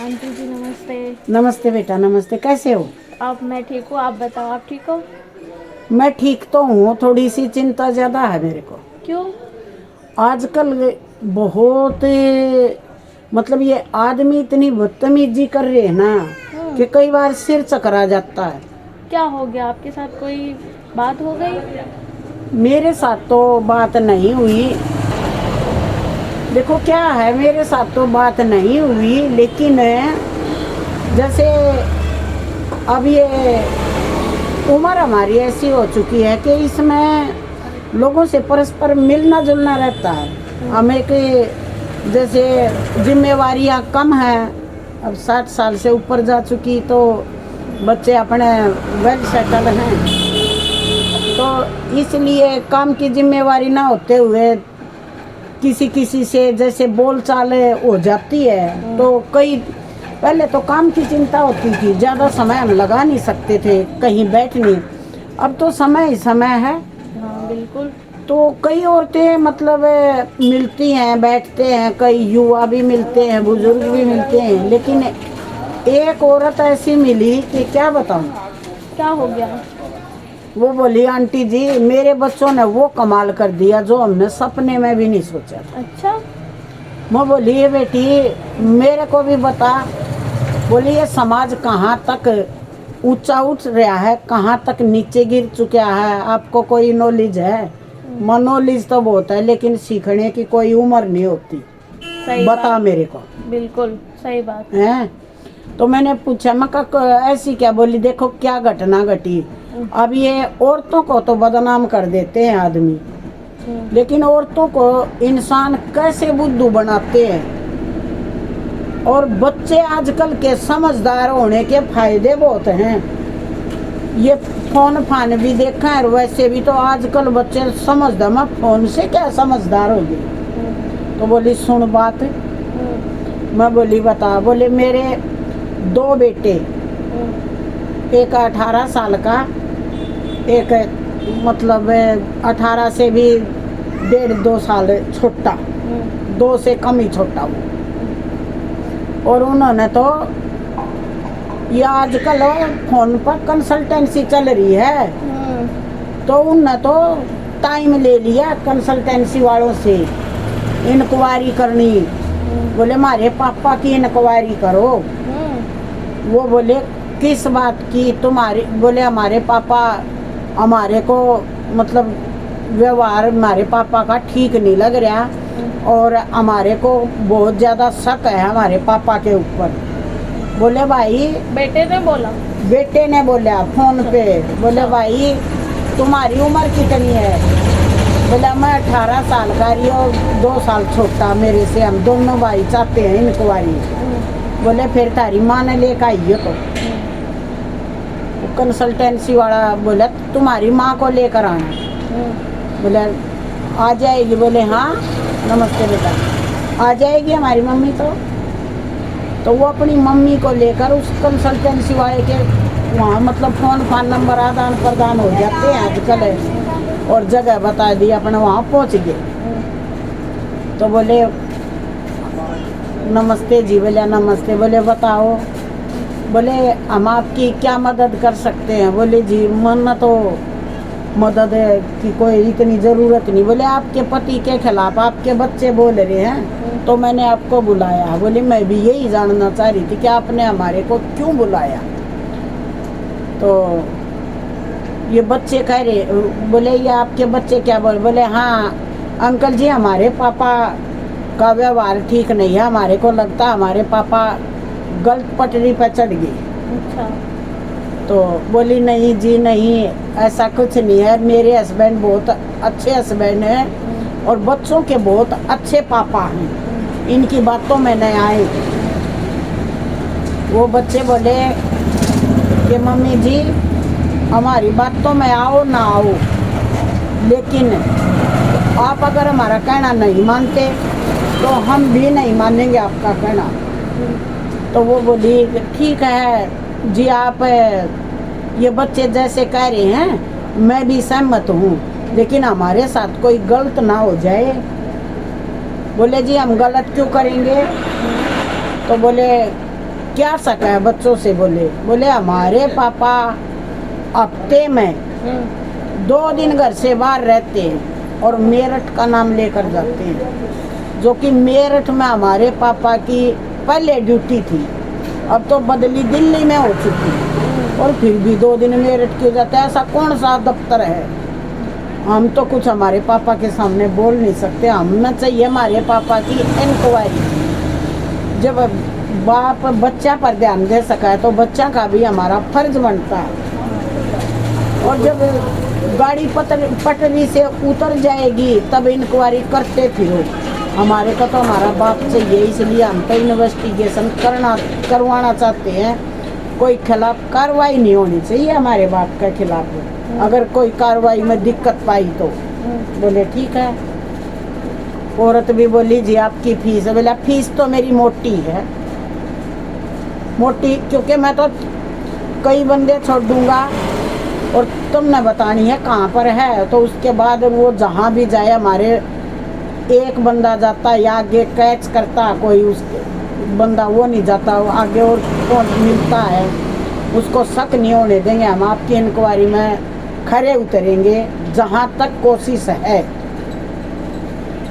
Aunty जी नमस्ते। नमस्ते बेटा, नमस्ते। कैसे हो? अब मैं ठीक हूँ, आप बताओ आप ठीक हो? मैं ठीक तो हूँ, थोड़ी सी चिंता ज़्यादा है मेरे को। क्यों? आजकल बहुत मतलब ये आदमी इतनी बदतमीजी कर रहे हैं ना कि कई बार सिर चकरा जाता है। क्या हो गया आपके साथ, कोई बात हो गई? मेरे साथ तो बात नहीं हुई। देखो क्या है, मेरे साथ तो बात नहीं हुई, लेकिन जैसे अब ये उम्र हमारी ऐसी हो चुकी है कि इसमें लोगों से परस्पर मिलना जुलना रहता है। हमें कि जैसे जिम्मेवारियां कम हैं, अब 60 साल से ऊपर जा चुकी, तो बच्चे अपने वेल सेटल हैं, तो इसलिए काम की जिम्मेवारी ना होते हुए किसी किसी से जैसे बोल चाल हो जाती है। तो कई पहले तो काम की चिंता होती थी, ज़्यादा समय हम लगा नहीं सकते थे कहीं बैठने। अब तो समय ही समय है। हाँ बिल्कुल। तो कई औरतें मतलब मिलती हैं, बैठते हैं, कई युवा भी मिलते हैं, बुजुर्ग भी मिलते हैं, लेकिन एक औरत ऐसी मिली कि क्या बताऊं। क्या हो गया? वो बोली, आंटी जी मेरे बच्चों ने वो कमाल कर दिया जो हमने सपने में भी नहीं सोचा था। अच्छा। मैं बोली, ये बेटी मेरे को भी बता। बोली, ये समाज कहाँ तक ऊंचा उठ रहा है, कहाँ तक नीचे गिर चुका है, आपको कोई नॉलेज है? नॉलेज तो बहुत है, लेकिन सीखने की कोई उम्र नहीं होती। सही बता बात। मेरे को। बिल्कुल सही बात है। तो मैंने पूछा, मैं कहा ऐसी क्या? बोली, देखो क्या घटना घटी। अब ये औरतों को तो बदनाम कर देते हैं आदमी, लेकिन औरतों को इंसान कैसे बुद्धू बनाते हैं। और बच्चे आजकल के समझदार होने के फायदे बहुत हैं। ये फोन फान भी देखा है, और वैसे भी तो आजकल बच्चे समझदार। मैं फोन से क्या समझदार हो गई? तो बोली, सुन बात। मैं बोली, बता। बोले, मेरे 2 बेटे, एक 18 साल का, एक मतलब 18 से भी 1.5-2 साल छोटा, 2 से कम ही छोटा वो। और उन्होंने तो ये आजकल फोन पर कंसल्टेंसी चल रही है, तो उनने तो टाइम ले लिया कंसल्टेंसी वालों से इंक्वायरी करनी। बोले, हमारे पापा की इंक्वायरी करो। वो बोले, किस बात की तुम्हारी? बोले, हमारे पापा, हमारे को मतलब व्यवहार हमारे पापा का ठीक नहीं लग रहा, और हमारे को बहुत ज़्यादा शक है हमारे पापा के ऊपर। बोले, भाई। बेटे ने बोला? बेटे ने बोला फोन पे। बोले, भाई तुम्हारी उम्र कितनी है? बोला, मैं 18 साल का रही और 2 साल छोटा मेरे से, हम दोनों भाई चाहते हैं इंक्वायरी। बोले, फिर तारी माँ ने लेकर आई हो? तो कंसल्टेंसी वाला बोला, तुम्हारी माँ को लेकर आना। बोले, आ जाएगी। बोले, हाँ नमस्ते बेटा, आ जाएगी हमारी मम्मी। तो वो अपनी मम्मी को लेकर उस कंसल्टेंसी वाले के वहाँ मतलब फ़ोन फान नंबर आदान प्रदान हो जाते हैं आजकल है, और जगह बता दी, अपने वहाँ पहुँच गए। तो बोले, नमस्ते जी। बोले, नमस्ते। बोले, बताओ। बोले, हम आपकी क्या मदद कर सकते हैं? बोले, जी मन तो मदद की कोई इतनी ज़रूरत नहीं। बोले, आपके पति के खिलाफ आपके बच्चे बोल रहे हैं, तो मैंने आपको बुलाया। बोले, मैं भी यही जानना चाह रही थी कि आपने हमारे को क्यों बुलाया। तो ये बच्चे कह रहे, बोले, ये आपके बच्चे क्या बोले? बोले, हाँ अंकल जी, हमारे पापा का व्यवहार ठीक नहीं है, हमारे को लगता हमारे पापा गलत पटरी पर चढ़ गए। अच्छा। तो बोली, नहीं जी नहीं, ऐसा कुछ नहीं है, मेरे हस्बैंड बहुत अच्छे हस्बैंड हैं और बच्चों के बहुत अच्छे पापा हैं, इनकी बातों में नहीं आए। वो बच्चे बोले कि मम्मी जी हमारी बातों में आओ ना आओ, लेकिन आप अगर हमारा कहना नहीं मानते तो हम भी नहीं मानेंगे आपका कहना। तो वो बोली, ठीक है जी, आप ये बच्चे जैसे कह रहे हैं मैं भी सहमत हूँ, लेकिन हमारे साथ कोई गलत ना हो जाए। बोले, जी हम गलत क्यों करेंगे? तो बोले, क्या सका है बच्चों से, बोले हमारे पापा हफ्ते में 2 दिन घर से बाहर रहते हैं और मेरठ का नाम लेकर जाते हैं, जो कि मेरठ में हमारे पापा की पहले ड्यूटी थी, अब तो बदली दिल्ली में हो चुकी, और फिर भी 2 दिन मेरठ क्यों जाते हैं? ऐसा कौन सा दफ्तर है? हम तो कुछ हमारे पापा के सामने बोल नहीं सकते। हमें चाहिए हमारे पापा की इंक्वायरी। जब बाप बच्चा पर ध्यान दे सका है तो बच्चा का भी हमारा फर्ज बनता है। और जब गाड़ी पटरी से उतर जाएगी तब इंक्वायरी करते फिरो। हमारे को तो हमारा बाप चाहिए, इसलिए हम तो इन्वेस्टिगेशन करवाना चाहते हैं। कोई खिलाफ कार्रवाई नहीं होनी चाहिए हमारे बाप के खिलाफ। अगर कोई कार्रवाई में दिक्कत पाई तो बोले ठीक है। औरत भी बोली जी आपकी फीस है। बोला फीस तो मेरी मोटी है, मोटी, क्योंकि मैं तो कई बंदे छोड़ दूंगा और तुमने बतानी है कहाँ पर है। तो उसके बाद वो जहाँ भी जाए, हमारे एक बंदा जाता या आगे कैच करता, कोई उस बंदा वो नहीं जाता, आगे और कौन मिलता है, उसको शक नहीं होने देंगे। हम आपकी इंक्वायरी में खरे उतरेंगे जहाँ तक कोशिश है,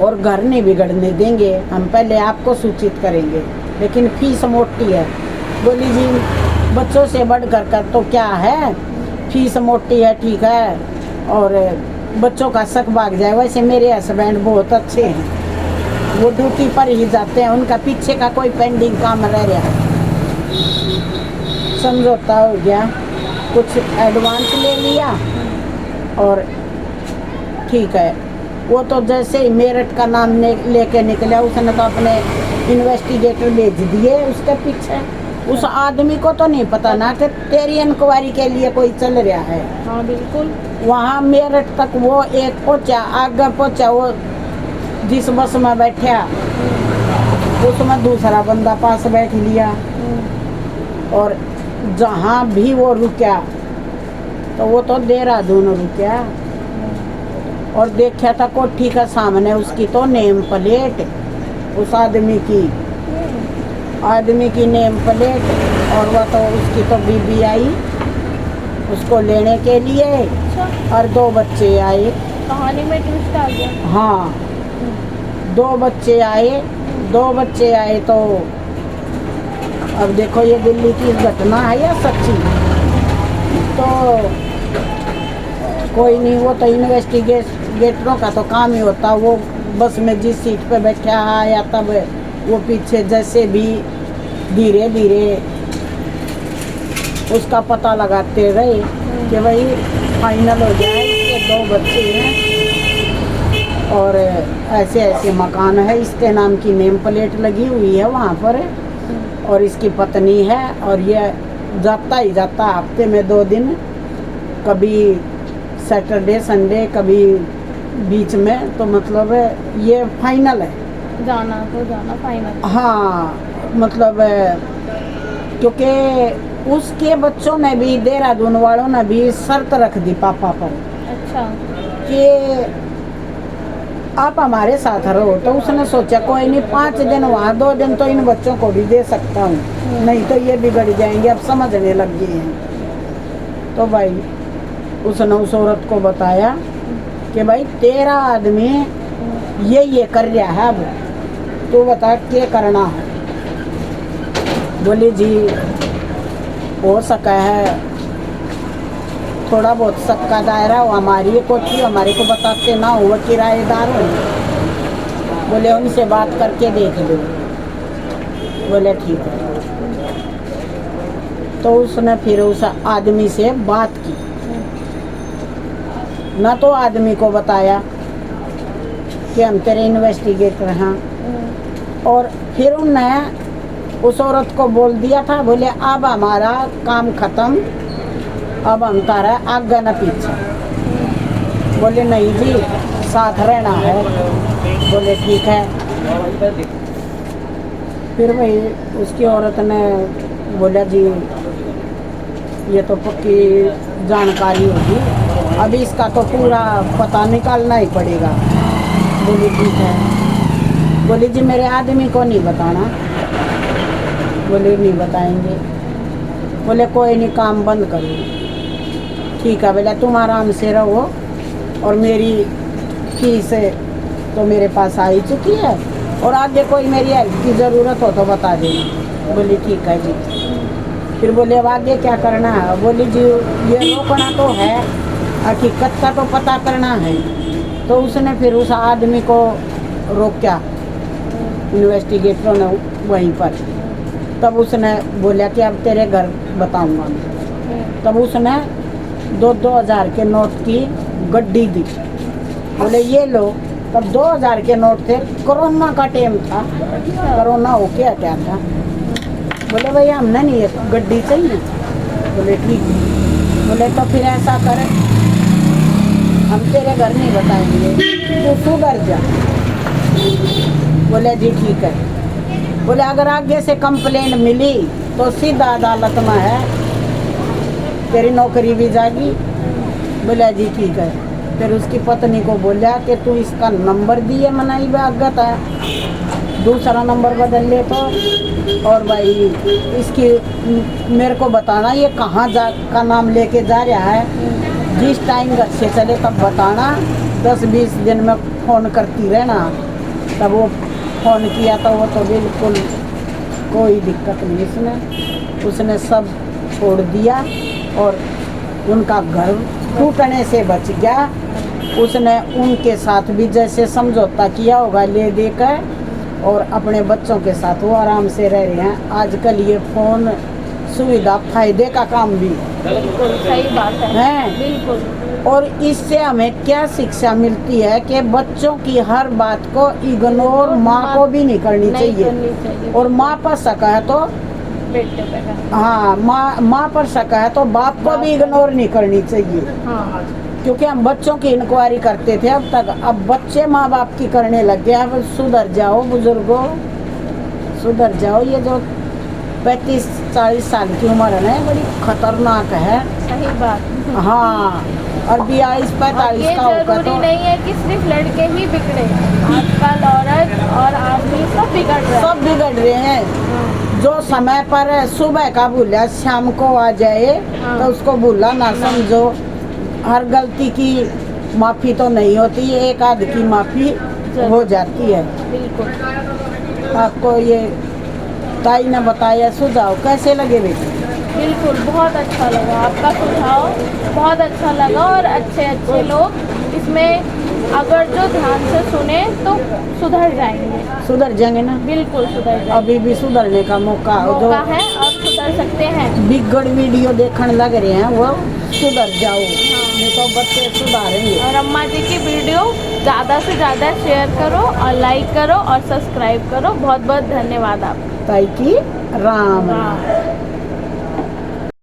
और घर नहीं बिगड़ने देंगे। हम पहले आपको सूचित करेंगे, लेकिन फीस मोटी है। बोली जी बच्चों से बढ़कर कर तो क्या है, फीस मोटी है ठीक है, और बच्चों का शक भाग जाए। वैसे मेरे हस्बैंड बहुत अच्छे हैं, वो ड्यूटी पर ही जाते हैं, उनका पीछे का कोई पेंडिंग काम रह रहा है। समझौता हो गया, कुछ एडवांस ले लिया और ठीक है। वो तो जैसे ही मेरठ का नाम लेके निकला, उसने तो अपने इन्वेस्टिगेटर भेज दिए उसके पीछे। उस आदमी को तो नहीं पता ना कि तेरी इंक्वायरी के लिए कोई चल रहा है। हाँ बिल्कुल। वहाँ मेरठ तक वो एक पहुँचा, आगे पहुँचा, वो जिस बस में बैठा उसमें दूसरा बंदा पास बैठ लिया, और जहाँ भी वो रुका तो वो तो देहरादून रुका, और देखा था कोठी का सामने उसकी तो नेम प्लेट, उस आदमी की नेम प्लेट, और वह तो उसकी तो बीबी आई उसको लेने के लिए। अच्छा। और 2 बच्चे आए। कहानी में ट्विस्ट आ गया। हाँ 2 बच्चे आए तो अब देखो ये दिल्ली की घटना है या सच्ची, तो कोई नहीं, वो तो इन्वेस्टिगेटरों का तो काम ही होता। वो बस में जिस सीट पे बैठा आया तब वो पीछे जैसे भी धीरे धीरे उसका पता लगाते रहे कि भाई फाइनल हो जाए, इसके 2 बच्चे हैं और ऐसे ऐसे मकान है, इसके नाम की नेम प्लेट लगी हुई है वहाँ पर, और इसकी पत्नी है, और ये जाता ही जाता हफ्ते में 2 दिन, कभी सैटरडे संडे, कभी बीच में, तो मतलब ये फाइनल है। जाना तो जाना फाइनल। हाँ मतलब क्योंकि उसके बच्चों ने भी, देहरादून वालों ने भी शर्त रख दी पापा पर। अच्छा। कि आप हमारे साथ रहो, तो उसने सोचा कोई नहीं 5 दिन वहाँ 2 दिन तो इन बच्चों को भी दे सकता हूँ, नहीं तो ये बिगड़ जाएंगे, अब समझने लग गए हैं। तो भाई उसने उस औरत को बताया कि भाई तेरा आदमी ये कर रहा है, अब तो बता क्या करना है। बोली जी हो सका है थोड़ा बहुत सबका दायरा हो, हमारी कोठी हमारे को बताते ना हो, किराएदार हो। बोले उनसे बात करके देख लो। बोले ठीक है। तो उसने फिर उस आदमी से बात की, ना तो आदमी को बताया कि हम तेरे इन्वेस्टिगेटर हैं, और फिर उन्होंने उस औरत को बोल दिया था, बोले अब हमारा काम खत्म, अब हम तारा आगे न पीछे। बोले नहीं जी साथ रहना है। बोले ठीक है। फिर वही उसकी औरत ने बोला जी ये तो पक्की जानकारी होगी, अभी इसका तो पूरा पता निकालना ही पड़ेगा। बोली ठीक है। बोली जी मेरे आदमी को नहीं बताना, बोले नहीं बताएंगे। बोले कोई नहीं, काम बंद करो। ठीक है, बोला तुम आराम से रहो, और मेरी फीस तो मेरे पास आ ही चुकी है, और आगे कोई मेरी हेल्प की ज़रूरत हो तो बता देना। बोली ठीक है जी। फिर बोले अब आगे क्या करना है? बोली जी ये रोकना तो है, हकीकत का तो पता करना है। तो उसने फिर उस आदमी को रोका, इन्वेस्टिगेटरों ने वहीं पर। तब उसने बोला कि अब तेरे घर बताऊंगा मैं। तब उसने 2,000 के नोट की गड्डी दी। बोले ये लो। तब 2,000 के नोट थे, कोरोना का टाइम था, कोरोना हो क्या क्या था। बोले भैया हमने नहीं, ये गड्डी चाहिए। बोले ठीक है। बोले तो फिर ऐसा कर, हम तेरे घर नहीं बताएंगे, तू सुधर जा। बोले जी ठीक है। बोले अगर आगे से कंप्लेन मिली तो सीधा अदालत में है, तेरी नौकरी भी जाएगी। बोले जी ठीक है। फिर उसकी पत्नी को बोला कि तू इसका नंबर दिए मनाई अवगत है, दूसरा नंबर बदल ले तो, और भाई इसकी मेरे को बताना ये कहाँ जा का नाम लेके जा रहा है। जिस टाइम घर से चले तब बताना, 10-20 दिन में फ़ोन करती रहना। तब वो फ़ोन किया तो वो तो बिल्कुल कोई दिक्कत नहीं, उसने सब छोड़ दिया, और उनका घर टूटने से बच गया। उसने उनके साथ भी जैसे समझौता किया होगा ले देकर, और अपने बच्चों के साथ वो आराम से रह रहे हैं। आजकल ये फ़ोन सुविधा फायदे का काम भी बिल्कुल सही बात है। बिल्कुल। और इससे हमें क्या शिक्षा मिलती है कि बच्चों की हर बात को इग्नोर माँ को भी नहीं करनी चाहिए, और माँ पर शक है तो बेटे पे है। हाँ, माँ पर शक है तो बाप को भी इग्नोर नहीं करनी चाहिए। हाँ। क्योंकि हम बच्चों की इंक्वायरी करते थे अब तक, अब बच्चे माँ बाप की करने लग गए। अब सुधर जाओ बुजुर्गों, सुधर जाओ। ये जो 35-40 साल की उम्र है ना, बड़ी खतरनाक है। सही बात। हाँ, और 42-45 का होगा जरूरी तो नहीं है कि सिर्फ लड़के ही बिगड़े, आजकल औरत और आदमी सब बिगड़ रहे हैं। सब बिगड़ रहे हैं। जो समय पर सुबह का भूला शाम को आ जाए तो उसको भूला ना समझो। हर गलती की माफ़ी तो नहीं होती, एक आध की माफ़ी हो जाती है। बिल्कुल। आपको ये ताई ने बताया सुझाव कैसे लगे बेटी? बिल्कुल बहुत अच्छा लगा आपका सुझाव, बहुत अच्छा लगा। और अच्छे लोग इसमें अगर जो ध्यान से सुने तो सुधर जाएंगे। सुधर जाएंगे ना? बिल्कुल सुधर जाएंगे। अभी भी सुधरने का मौका है और सुधर सकते हैं। बिगड़ वीडियो देखने लग रहे हैं वो सुधर जाओ। नहीं तो बच्चे सुधारेंगे। और अम्मा जी की वीडियो ज़्यादा से ज़्यादा शेयर करो और लाइक करो और सब्सक्राइब करो। बहुत बहुत धन्यवाद आपका। ताई की राम।